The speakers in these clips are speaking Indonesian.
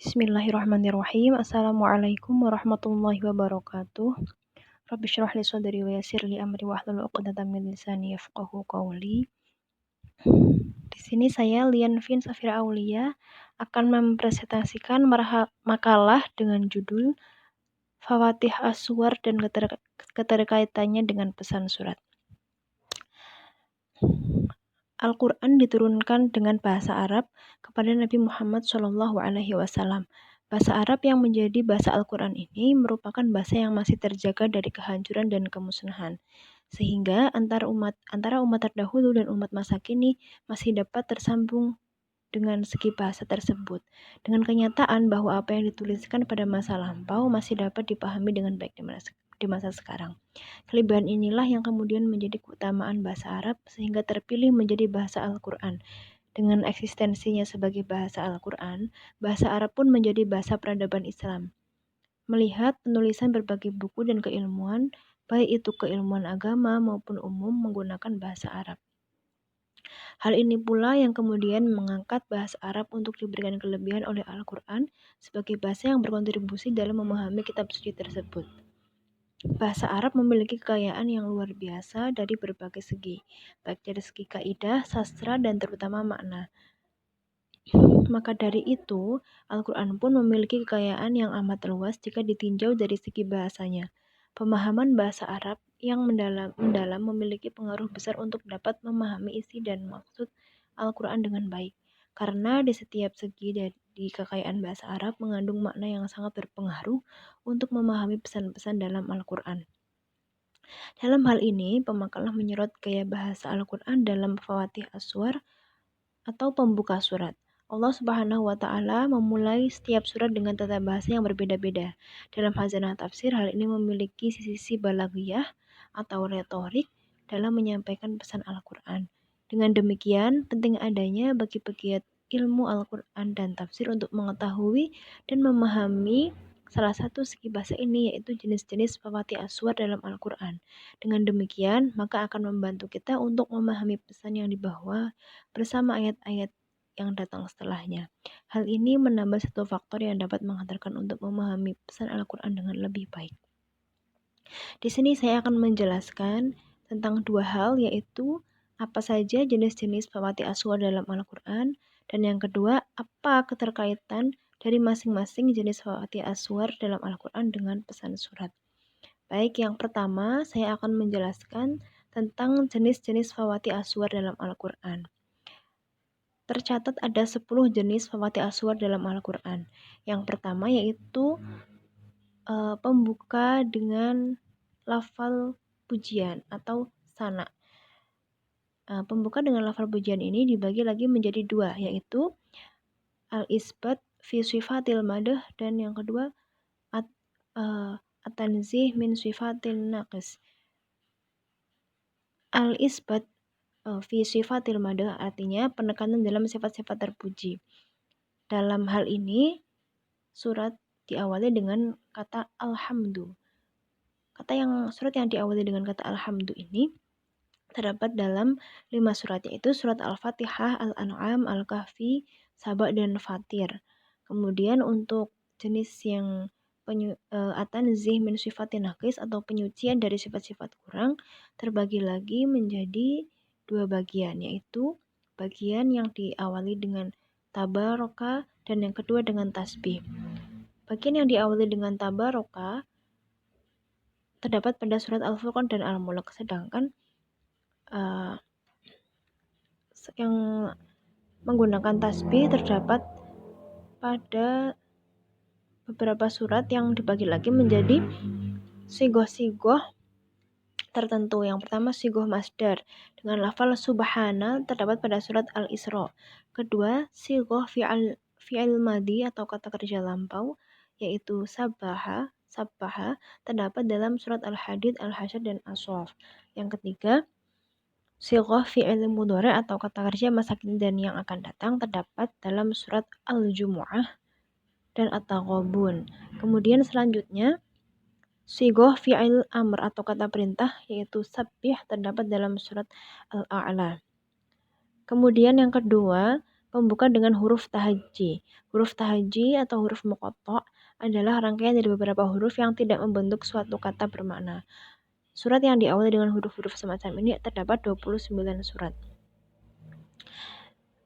Bismillahirrahmanirrahim. Assalamualaikum warahmatullahi wabarakatuh. Rabbi shrah li sadri wa yassir li amri wahlul 'uqdatam min lisani yafqahu qawli. Di sini saya Lian Fin Safira Aulia akan mempresentasikan makalah dengan judul Fawatih As-Suwar dan keterkaitannya dengan pesan surat. Al-Quran diturunkan dengan bahasa Arab kepada Nabi Muhammad SAW. Bahasa Arab yang menjadi bahasa Al-Quran ini merupakan bahasa yang masih terjaga dari kehancuran dan kemusnahan, sehingga antara umat terdahulu dan umat masa kini masih dapat tersambung dengan segi bahasa tersebut, dengan kenyataan bahwa apa yang dituliskan pada masa lampau masih dapat dipahami dengan baik di masa sekarang. Kelebihan inilah yang kemudian menjadi keutamaan bahasa Arab sehingga terpilih menjadi bahasa Al-Quran. Dengan eksistensinya sebagai bahasa Al-Quran, bahasa Arab pun menjadi bahasa peradaban Islam. Melihat penulisan berbagai buku dan keilmuan, baik itu keilmuan agama maupun umum menggunakan bahasa Arab. Hal ini pula yang kemudian mengangkat bahasa Arab untuk diberikan kelebihan oleh Al-Quran sebagai bahasa yang berkontribusi dalam memahami kitab suci tersebut. Bahasa Arab memiliki kekayaan yang luar biasa dari berbagai segi, baik dari segi kaidah, sastra, dan terutama makna. Maka dari itu, Al-Quran pun memiliki kekayaan yang amat luas jika ditinjau dari segi bahasanya. Pemahaman bahasa Arab yang mendalam memiliki pengaruh besar untuk dapat memahami isi dan maksud Al-Quran dengan baik. Karena di setiap segi dari kekayaan bahasa Arab mengandung makna yang sangat berpengaruh untuk memahami pesan-pesan dalam Al-Quran. Dalam hal ini, pemakalah menyorot gaya bahasa Al-Quran dalam Fawatih As-Suwar atau pembuka surat. Allah Subhanahu wa Ta'ala memulai setiap surat dengan tata bahasa yang berbeda-beda. Dalam Khazanah Tafsir, hal ini memiliki sisi balaghiyah atau retorik dalam menyampaikan pesan Al-Quran. Dengan demikian, penting adanya bagi pegiat ilmu Al-Quran dan tafsir untuk mengetahui dan memahami salah satu segi bahasa ini, yaitu jenis-jenis Fawatih As-Suwar dalam Al-Quran. Dengan demikian, maka akan membantu kita untuk memahami pesan yang dibawa bersama ayat-ayat yang datang setelahnya. Hal ini menambah satu faktor yang dapat menghantarkan untuk memahami pesan Al-Quran dengan lebih baik. Di sini saya akan menjelaskan tentang dua hal, yaitu apa saja jenis-jenis Fawatih As-Suwar dalam Al-Quran, dan yang kedua, apa keterkaitan dari masing-masing jenis Fawatih As-Suwar dalam Al-Quran dengan pesan surat. Baik, yang pertama saya akan menjelaskan tentang jenis-jenis Fawatih As-Suwar dalam Al-Quran. Tercatat ada 10 jenis Fawatih As-Suwar dalam Al-Quran. Yang pertama yaitu pembuka dengan lafal pujian atau sana. Pembuka dengan lafal pujian ini dibagi lagi menjadi dua, yaitu al-isbat fi sifatil madah dan yang kedua at-tanzih min sifatil naqis. Al-isbat fi sifatil madah artinya penekanan dalam sifat-sifat terpuji. Dalam hal ini, surat diawali dengan kata alhamdu. Surat yang diawali dengan kata alhamdu ini terdapat dalam 5 surat, yaitu surat Al-Fatihah, Al-An'am, Al-Kahfi, Saba, dan Fatir. Kemudian untuk jenis yang at-tanzih min sifatin naqis atau penyucian dari sifat-sifat kurang terbagi lagi menjadi dua bagian, yaitu bagian yang diawali dengan tabaraka dan yang kedua dengan tasbih. Bagian yang diawali dengan tabaraka terdapat pada surat Al-Furqan dan Al-Mulk, sedangkan yang menggunakan tasbih terdapat pada beberapa surat yang dibagi lagi menjadi sigoh-sigoh tertentu. Yang pertama sigoh masdar dengan lafal subhana terdapat pada surat Al-Isra. Kedua, sigoh fi'il madhi atau kata kerja lampau yaitu sabbaha terdapat dalam surat Al-Hadid, Al-Hasyr, dan As-Saff. Yang ketiga, sigoh fi'il mudhari atau kata kerja masa kini dan yang akan datang terdapat dalam surat Al-Jumu'ah dan At-Taghabun. Kemudian selanjutnya sigoh fi'il amr atau kata perintah yaitu sabbih terdapat dalam surat Al-A'la. Kemudian yang kedua, Pembuka dengan huruf tahaji. Huruf tahaji atau huruf muqatta' adalah rangkaian dari beberapa huruf yang tidak membentuk suatu kata bermakna. Surat yang diawali dengan huruf-huruf semacam ini terdapat 29 surat.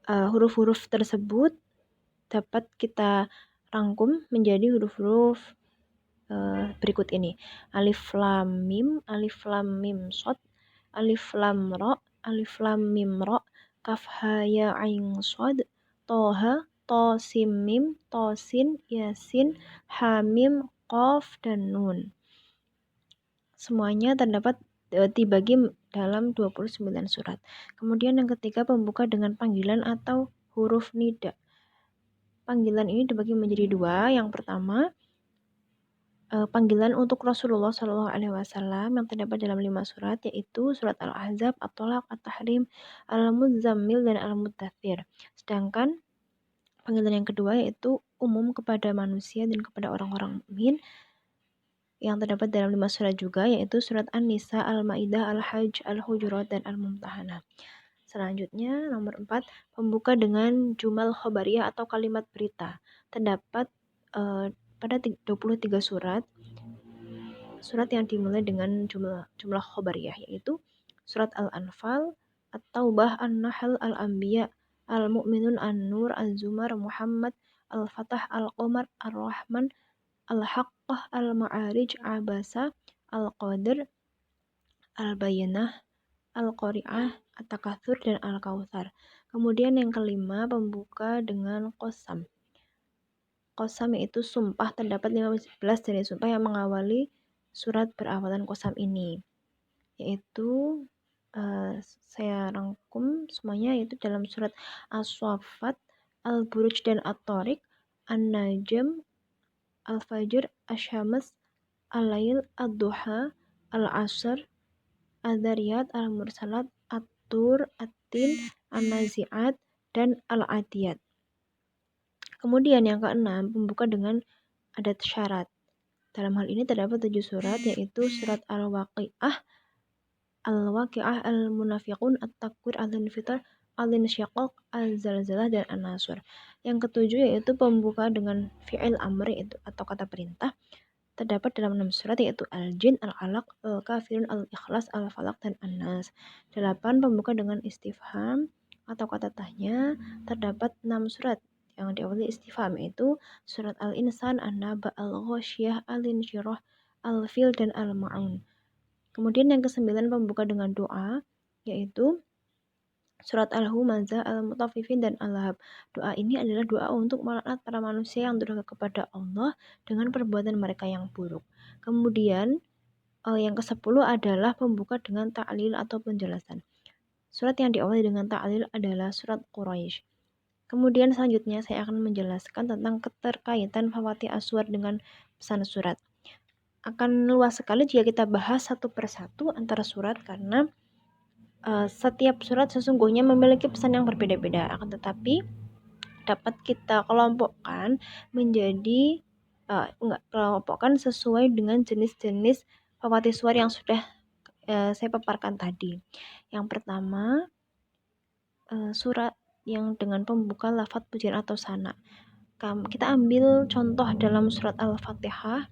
Huruf-huruf tersebut dapat kita rangkum menjadi huruf-huruf berikut ini: alif lam mim, alif lam mim shad, alif lam ra, alif lam mim ra, kaf ha ya ain shad, toha, to sim mim, to sin, yasin, ha mim, qaf, dan nun. Semuanya terdapat dibagi dalam 29 surat. Kemudian yang ketiga, pembuka dengan panggilan atau huruf nida. Panggilan ini dibagi menjadi dua. Yang pertama, panggilan untuk Rasulullah SAW yang terdapat dalam 5 surat, yaitu surat Al-Ahzab, At-Tolaq, At-Tahrim, Al-Muzammil, dan Al-Muddathir. Sedangkan panggilan yang kedua yaitu umum kepada manusia dan kepada orang-orang mukmin yang terdapat dalam 5 surat juga, yaitu surat An-Nisa, Al-Maidah, Al-Hajj, Al-Hujurat, dan Al-Mumtahanah. Selanjutnya, nomor 4, pembuka dengan jumal khobariyah atau kalimat berita. Terdapat pada 23 surat yang dimulai dengan jumlah khobariyah, yaitu surat Al-Anfal, At-Taubah, An-Nahl, Al-Anbiya, Al-Mu'minun, An-Nur, Az-Zumar, Muhammad, Al-Fatah, Al-Qamar, Ar-Rahman, Al-Haqqah, Al-Ma'arij, Abasa, Al-Qadir, Al-Bayyinah, Al-Qari'ah, At-Takatsur, dan Al-Kautsar. Kemudian yang kelima, pembuka dengan qasam. Qasam yaitu sumpah. Terdapat 15 jenis sumpah yang mengawali surat berawalan qasam ini, yaitu saya rangkum semuanya, yaitu dalam surat As-Saffat, Al-Buruj, dan At-Tariq, An-Najm, Al-Fajr, Asy-Syams, Al-Lail, Ad-Duha, Al-Asr, Adz-Dzariyat, Al-Mursalat, At-Tur, At-Tin, An-Nazi'at, dan Al-Adiyat. Kemudian yang keenam, pembuka dengan adat syarat. Dalam hal ini terdapat 7 surat, yaitu surat Al-Waqi'ah, Al-Munafiqun, At-Takwir, Al-Infitar, Al-Insyiqaq, Al-Zalzalah, dan An-Nasr. Yang ketujuh yaitu pembuka dengan fi'il amri atau kata perintah. Terdapat dalam 6 surat, yaitu Al-Jin, Al-Alaq, Al-Kafirun, Al-Ikhlas, Al-Falaq, dan An-Nas. 8 pembuka dengan istifham atau kata tanya. Terdapat 6 surat yang diawali istifham, yaitu surat Al-Insan, An-Naba, Al-Ghasyiyah, Al-Insyirah, Al-Fil, dan Al-Ma'un. Kemudian yang ke-9 pembuka dengan doa, yaitu surat Al-Humazah, Al-Mutaffifin, dan Al-Lahab. Doa ini adalah doa untuk melaknat para manusia yang durhaka kepada Allah dengan perbuatan mereka yang buruk. Kemudian yang ke-10 adalah pembuka dengan ta'lil atau penjelasan. Surat yang diawali dengan ta'lil adalah surat Quraisy. Kemudian selanjutnya saya akan menjelaskan tentang keterkaitan Fawati Aswar dengan pesan surat. Akan luas sekali jika kita bahas satu persatu antara surat, karena setiap surat sesungguhnya memiliki pesan yang berbeda-beda. Akan tetapi dapat kita kelompokkan menjadi kelompokkan sesuai dengan jenis-jenis Fawati Aswar yang sudah saya paparkan tadi. Yang pertama, surat yang dengan pembuka lafaz pujian atau sana. Kita ambil contoh dalam surat Al-Fatihah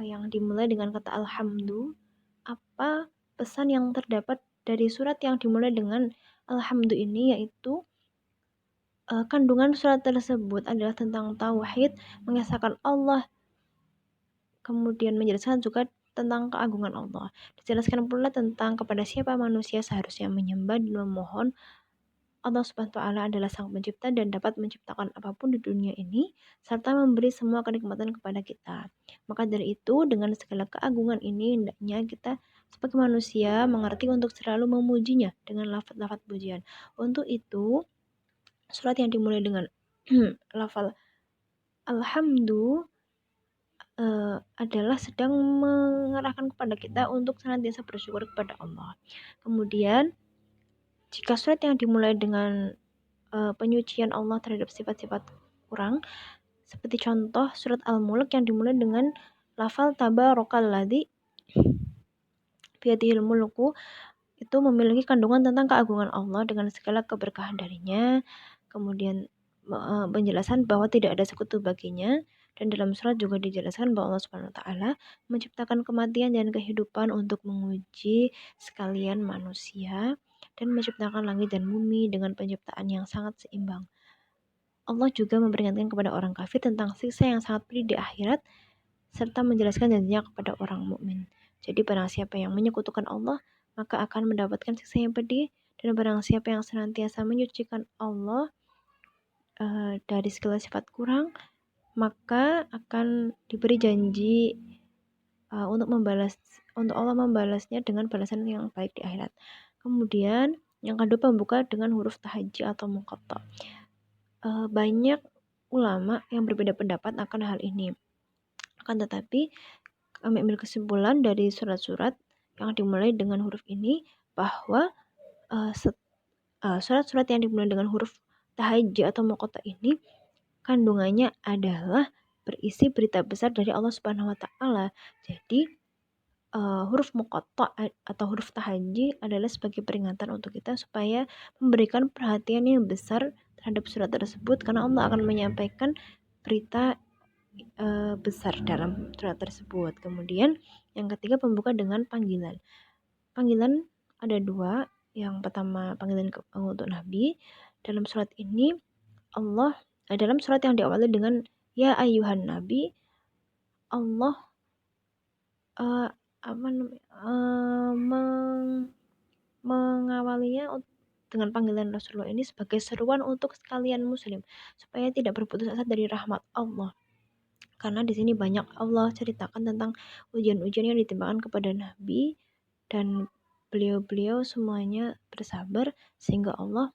yang dimulai dengan kata Alhamdu. Apa pesan yang terdapat dari surat yang dimulai dengan Alhamdu ini, yaitu kandungan surat tersebut adalah tentang tauhid, mengesahkan Allah, kemudian menjelaskan juga tentang keagungan Allah. Dijelaskan pula tentang kepada siapa manusia seharusnya menyembah dan memohon. Allah Subhanahu wa Ta'ala adalah Sang Pencipta dan dapat menciptakan apapun di dunia ini serta memberi semua kenikmatan kepada kita. Maka dari itu, dengan segala keagungan ini, hendaknya kita sebagai manusia mengerti untuk selalu memujinya dengan lafaz-lafaz pujian. Untuk itu, surat yang dimulai dengan lafal Alhamdu adalah sedang mengarahkan kepada kita untuk senantiasa bersyukur kepada Allah. Kemudian, jika surat yang dimulai dengan penyucian Allah terhadap sifat-sifat kurang, seperti contoh surat Al-Mulk yang dimulai dengan lafal Tabarakalladzi biyadihil mulku, itu memiliki kandungan tentang keagungan Allah dengan segala keberkahan darinya. kemudian penjelasan bahwa tidak ada sekutu baginya, dan dalam surat juga dijelaskan bahwa Allah Subhanahu wa taala menciptakan kematian dan kehidupan untuk menguji sekalian manusia dan menciptakan langit dan bumi dengan penciptaan yang sangat seimbang. Allah juga memperingatkan kepada orang kafir tentang siksa yang sangat pedih di akhirat serta menjelaskan janjinya kepada orang mukmin. Jadi barang siapa yang menyekutukan Allah, maka akan mendapatkan siksa yang pedih, dan barang siapa yang senantiasa menyucikan Allah dari segala sifat kurang, maka akan diberi janji untuk Allah membalasnya dengan balasan yang baik di akhirat. Kemudian yang kedua, pembuka dengan huruf tahajji atau muqatta. Banyak ulama yang berbeda pendapat akan hal ini. Akan tetapi kami ambil kesimpulan dari surat-surat yang dimulai dengan huruf ini bahwa surat-surat yang dimulai dengan huruf tahajji atau muqatta ini kandungannya adalah berisi berita besar dari Allah Subhanahu wa taala. Jadi huruf muqatta atau huruf tahajji adalah sebagai peringatan untuk kita supaya memberikan perhatian yang besar terhadap surat tersebut, karena Allah akan menyampaikan berita besar dalam surat tersebut. Kemudian yang ketiga, pembuka dengan panggilan. Panggilan ada dua. Yang pertama, panggilan untuk Nabi. Dalam surat ini dalam surat yang diawali dengan ya ayyuhan nabi, Allah mengawalinya dengan panggilan Rasulullah ini sebagai seruan untuk sekalian muslim supaya tidak berputus asa dari rahmat Allah. Karena di sini banyak Allah ceritakan tentang ujian-ujian yang ditimpakan kepada Nabi, dan beliau-beliau semuanya bersabar sehingga Allah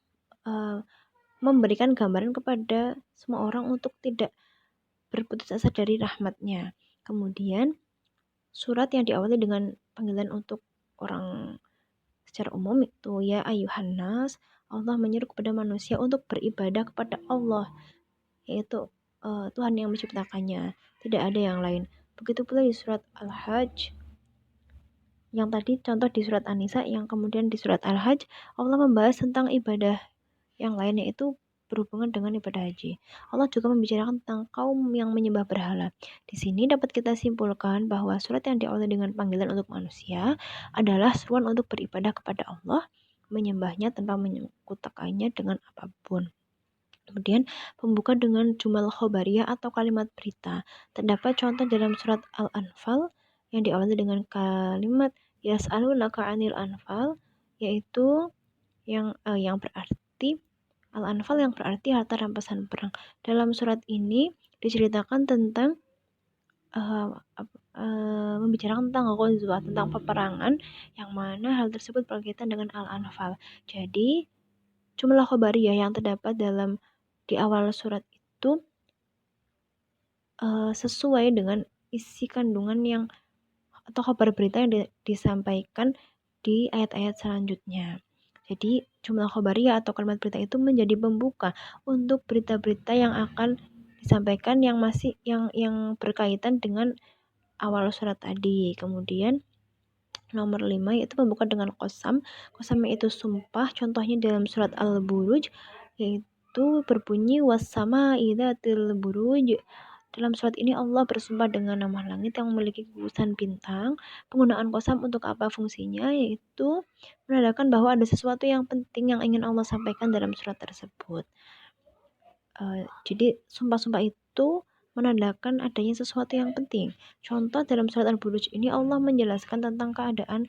memberikan gambaran kepada semua orang untuk tidak berputus asa dari rahmatnya. Kemudian surat yang diawali dengan panggilan untuk orang secara umum itu ya ayyuhan nas, Allah menyeru kepada manusia untuk beribadah kepada Allah, yaitu Tuhan yang menciptakannya, tidak ada yang lain. Begitu pula di surat Al-Hajj, yang tadi contoh di surat An-Nisa, yang kemudian di surat Al-Hajj Allah membahas tentang ibadah yang lain, yaitu berhubungan dengan ibadah haji. Allah juga membicarakan tentang kaum yang menyembah berhala. Di sini dapat kita simpulkan bahwa surat yang diawali dengan panggilan untuk manusia adalah seruan untuk beribadah kepada Allah, menyembahnya tanpa menyekutukannya dengan apapun. Kemudian pembuka dengan jumal khobariyah atau kalimat berita. Terdapat contoh dalam surat Al-Anfal yang diawali dengan kalimat yas'alunaka 'anil anfal, yaitu yang berarti Al-Anfal, yang berarti harta rampasan perang. Dalam surat ini diceritakan tentang membicarakan tentang ghazwah, tentang peperangan, yang mana hal tersebut berkaitan dengan Al-Anfal. Jadi jumlah khobariyah yang terdapat di awal surat itu sesuai dengan isi kandungan yang atau kabar berita yang disampaikan di ayat-ayat selanjutnya. Jadi jumlah khobariyah atau kalimat berita itu menjadi pembuka untuk berita-berita yang akan disampaikan yang berkaitan dengan awal surat tadi. Kemudian nomor 5 yaitu pembuka dengan qasam. Qasam itu sumpah, contohnya dalam surat Al-Buruj yaitu berbunyi wassama'i dzatil buruj. Dalam surat ini Allah bersumpah dengan nama langit yang memiliki gugusan bintang. Penggunaan qasam untuk apa fungsinya? Yaitu menandakan bahwa ada sesuatu yang penting yang ingin Allah sampaikan dalam surat tersebut. Jadi sumpah-sumpah itu menandakan adanya sesuatu yang penting. Contoh dalam surat Al-Buruj ini Allah menjelaskan tentang keadaan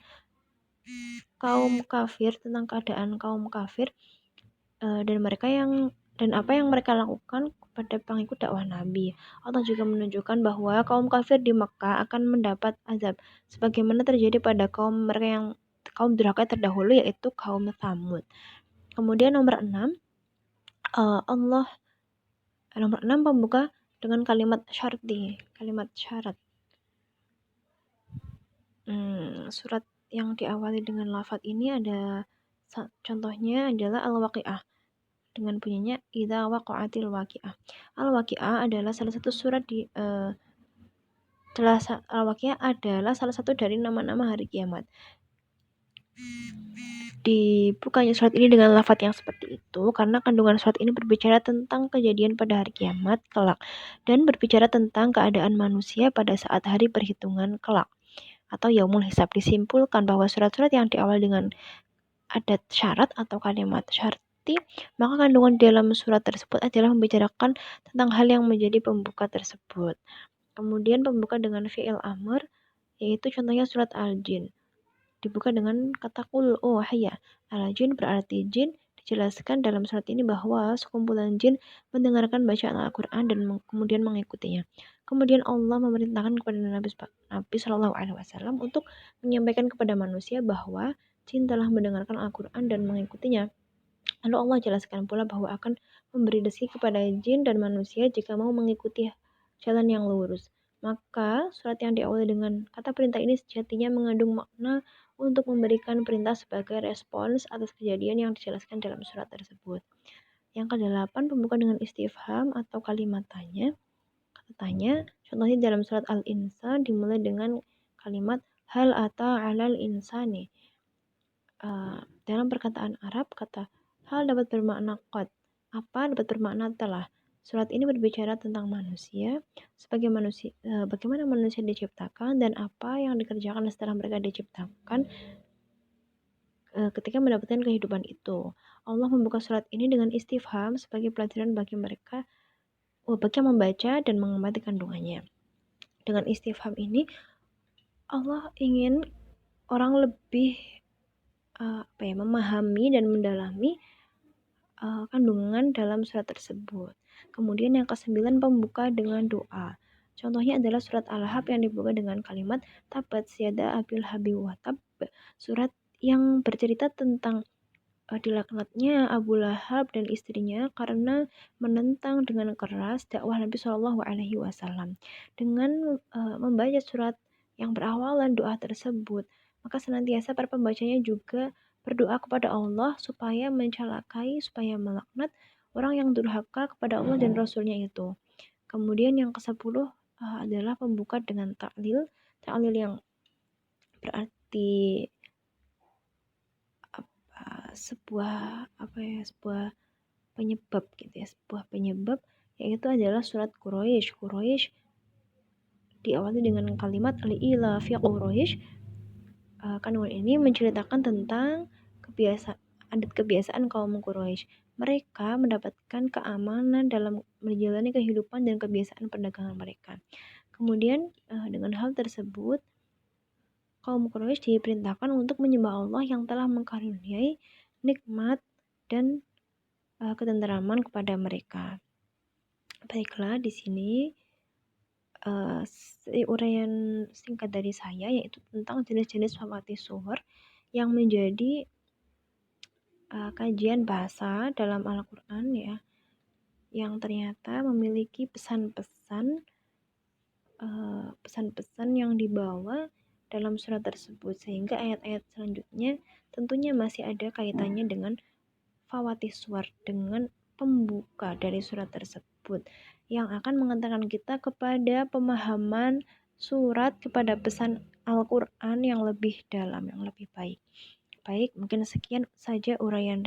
kaum kafir, dan apa yang mereka lakukan kepada pengikut dakwah Nabi. Allah juga menunjukkan bahwa kaum kafir di Mekah akan mendapat azab sebagaimana terjadi pada kaum durhaka terdahulu, yaitu kaum Tsamud. Kemudian nomor 6 pembuka dengan kalimat syarat. Surat yang diawali dengan lafaz ini ada contohnya adalah Al-Waqi'ah dengan bunyinya idza waqa'atil waqi'ah. Al-Waqi'ah adalah salah satu Al-Waqi'ah adalah salah satu dari nama-nama hari kiamat. Dibukanya surat ini dengan lafaz yang seperti itu karena kandungan surat ini berbicara tentang kejadian pada hari kiamat kelak dan berbicara tentang keadaan manusia pada saat hari perhitungan kelak atau yaumul hisab. Disimpulkan bahwa surat-surat yang diawali dengan adat syarat atau kalimat syarti, maka kandungan dalam surat tersebut adalah membicarakan tentang hal yang menjadi pembuka tersebut. Kemudian pembuka dengan fi'il amr, yaitu contohnya surat Al-Jin. Dibuka dengan kata qul wahya. Al-Jin berarti jin. Dijelaskan dalam surat ini bahwa sekumpulan jin mendengarkan bacaan Al-Quran dan kemudian mengikutinya. Kemudian Allah memerintahkan kepada Nabi Shallallahu Alaihi Wasallam untuk menyampaikan kepada manusia bahwa jin telah mendengarkan Al-Quran dan mengikutinya. Lalu Allah jelaskan pula bahwa akan memberi rezeki kepada jin dan manusia jika mau mengikuti jalan yang lurus. Maka surat yang diawali dengan kata perintah ini sejatinya mengandung makna untuk memberikan perintah sebagai respons atas kejadian yang dijelaskan dalam surat tersebut. Yang kedelapan, pembuka dengan istifham atau kalimat tanya. Kata tanya, contohnya dalam surat Al-Insan dimulai dengan kalimat hal ata alal insani. Dalam perkataan Arab, kata hal dapat bermakna qad, apa dapat bermakna telah. Surat ini berbicara tentang manusia, bagaimana manusia diciptakan dan apa yang dikerjakan setelah mereka diciptakan ketika mendapatkan kehidupan itu. Allah membuka surat ini dengan istifham sebagai pelajaran bagi mereka bagi yang membaca dan mengamati kandungannya. Dengan istifham ini Allah ingin orang lebih memahami dan mendalami kandungan dalam surat tersebut. Kemudian yang ke-9, pembuka dengan doa. Contohnya adalah surat Al-Lahab yang dibuka dengan kalimat tabat syada abil habi wa tab. Surat yang bercerita tentang dilaknatnya Abu Lahab dan istrinya karena menentang dengan keras dakwah Nabi Shallallahu Alaihi Wasallam. Dengan membaca surat yang berawalan doa tersebut, maka senantiasa para pembacanya juga berdoa kepada Allah supaya mencelakai, supaya melaknat orang yang durhaka kepada Allah dan Rasulnya itu. Kemudian yang ke-10 adalah pembuka dengan ta'lil. Ta'lil yang berarti sebuah penyebab gitu ya, sebuah penyebab, yaitu adalah surat Quraisy. Quraisy diawali dengan kalimat li'ila fi Quraisy. Kandungan ini menceritakan tentang adat kebiasaan kaum Quraisy. Mereka mendapatkan keamanan dalam menjalani kehidupan dan kebiasaan perdagangan mereka. Kemudian dengan hal tersebut kaum Quraisy diperintahkan untuk menyembah Allah yang telah mengkaruniai nikmat dan ketenteraman kepada mereka. Baiklah, di sini uraian singkat dari saya yaitu tentang jenis-jenis fawatis suhur yang menjadi kajian bahasa dalam Al-Quran ya, yang ternyata memiliki pesan-pesan yang dibawa dalam surat tersebut, sehingga ayat-ayat selanjutnya tentunya masih ada kaitannya dengan fawatis suwar, dengan pembuka dari surat tersebut yang akan mengantarkan kita kepada pemahaman surat, kepada pesan Al-Quran yang lebih dalam, yang lebih baik. Baik, mungkin sekian saja uraian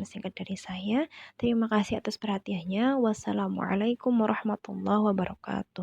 singkat dari saya. Terima kasih atas perhatiannya. Wassalamualaikum warahmatullahi wabarakatuh.